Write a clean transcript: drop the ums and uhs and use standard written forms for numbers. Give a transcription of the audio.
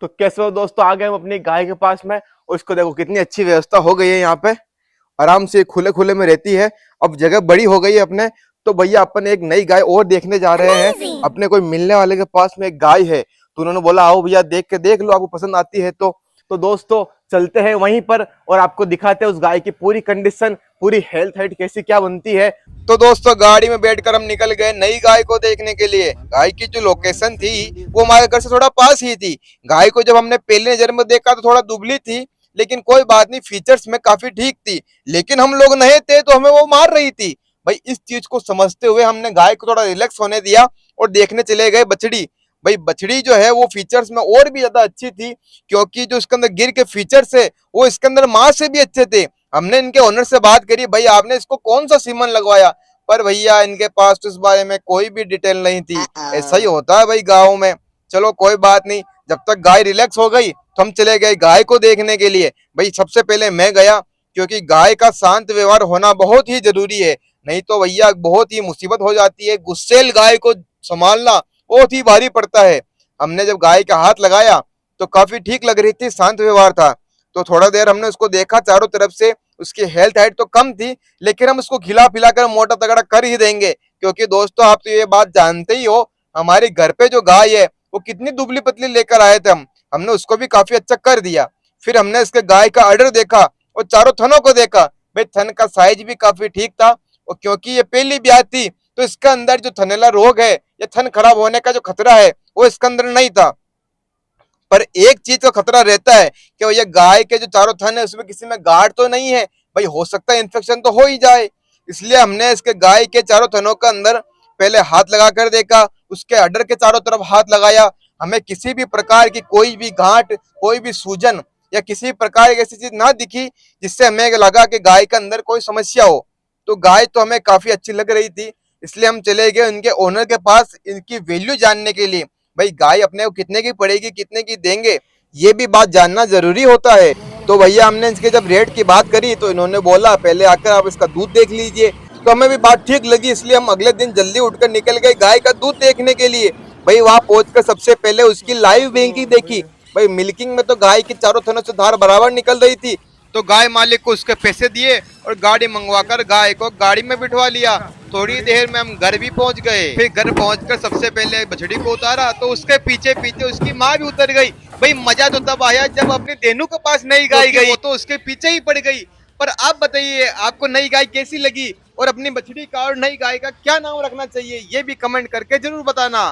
तो कैसे हो दोस्तों, आ गए हम अपनी गाय के पास में। और इसको देखो कितनी अच्छी व्यवस्था हो गई है यहाँ पे, आराम से खुले खुले में रहती है। अब जगह बड़ी हो गई है अपने। तो भैया अपन एक नई गाय और देखने जा रहे हैं। अपने कोई मिलने वाले के पास में एक गाय है, तो उन्होंने बोला आओ भैया देख के देख लो, आपको पसंद आती है तो दोस्तों चलते हैं वहीं पर और आपको दिखाते हैं उस गाय की पूरी कंडीशन, पूरी हेल्थ हाइट कैसी क्या बनती है। तो दोस्तों गाड़ी में बैठकर हम निकल गए नई गाय को देखने के लिए। गाय की जो लोकेशन थी वो हमारे घर से थोड़ा पास ही थी। गाय को जब हमने पहले नजर में देखा तो थोड़ा दुबली थी, लेकिन कोई बात नहीं, फीचर्स में काफी ठीक थी। लेकिन हम लोग नए थे तो हमें वो मार रही थी। भाई इस चीज को समझते हुए हमने गाय को थोड़ा रिलैक्स होने दिया और देखने चले गए बछड़ी। भाई बछड़ी जो है वो फीचर्स में और भी ज्यादा अच्छी थी, क्योंकि जो इसके अंदर गिर के फीचर्स है वो इसके अंदर माँ से भी अच्छे थे। हमने इनके ओनर से बात करी, भाई आपने इसको कौन सा सीमन लगवाया, पर भैया इनके पास तो इस बारे में कोई भी डिटेल नहीं थी। ऐसा ही होता है भाई गाँव में। चलो कोई बात नहीं, जब तक गाय रिलैक्स हो गई तो हम चले गए गाय को देखने के लिए। भाई सबसे पहले मैं गया, क्योंकि गाय का शांत व्यवहार होना बहुत ही जरूरी है। नहीं तो भैया बहुत ही मुसीबत हो जाती है, गुस्सेल गाय को संभालना बहुत ही भारी पड़ता है। हमने जब गाय का हाथ लगाया तो काफी ठीक लग रही थी, शांत व्यवहार था। तो थोड़ा देर हमने उसको देखा चारों तरफ से। उसकी हेल्थ हाइट तो कम थी, लेकिन हम उसको खिला पिला कर मोटा तगड़ा कर ही देंगे, क्योंकि दोस्तों आप तो ये बात जानते ही हो हमारे घर पे जो गाय है वो कितनी दुबली पतली लेकर आए थे हम। हमने उसको भी काफी अच्छा कर दिया। फिर हमने इसके गाय का अडर देखा और चारों थनों को देखा। भाई थन का साइज भी काफी ठीक था, और क्योंकि ये पहली ब्याह थी तो इसके अंदर जो थनैला रोग है या थन खराब होने का जो खतरा है वो इसके अंदर नहीं था। पर एक चीज का खतरा रहता है कि भैया गाय के जो चारों थन है उसमें किसी में गाढ़ तो नहीं है, भाई हो सकता है इन्फेक्शन तो हो ही जाए। इसलिए हमने इसके गाय के चारों थनों के अंदर पहले हाथ लगा कर देखा, उसके अडर के चारों तरफ हाथ लगाया। हमें किसी भी प्रकार की कोई भी गांठ, कोई भी सूजन या किसी प्रकार की ऐसी चीज ना दिखी जिससे हमें लगा कि गाय के अंदर कोई समस्या हो। तो गाय तो हमें काफी अच्छी लग रही थी, इसलिए हम चले गए उनके ओनर के पास इनकी वैल्यू जानने के लिए। भाई गाय अपने को कितने की पड़ेगी, कितने की देंगे, ये भी बात जानना जरूरी होता है। तो भैया हमने इसके जब रेट की बात करी तो इन्होंने बोला पहले आकर आप इसका दूध देख लीजिए। तो हमें भी बात ठीक लगी, इसलिए हम अगले दिन जल्दी उठकर निकल गए गाय का दूध देखने के लिए। भाई वहां पहुंचकर सबसे पहले उसकी लाइव मिल्किंग देखी। भाई मिल्किंग में तो गाय की चारों थनों से धार बराबर निकल रही थी। तो गाय मालिक को उसके पैसे दिए और गाड़ी मंगवाकर गाय को गाड़ी में बिठवा लिया। थोड़ी देर में हम घर भी पहुंच गए। फिर घर पहुंचकर सबसे पहले बछड़ी को उतारा तो उसके पीछे पीछे उसकी माँ भी उतर गई। भाई मजा तो तब आया जब अपने देनू के पास नई गाय गई, वो तो उसके पीछे ही पड़ गई। पर आप बताइए आपको नई गाय कैसी लगी, और अपनी बछड़ी का और नई गाय का क्या नाम रखना चाहिए ये भी कमेंट करके जरूर बताना।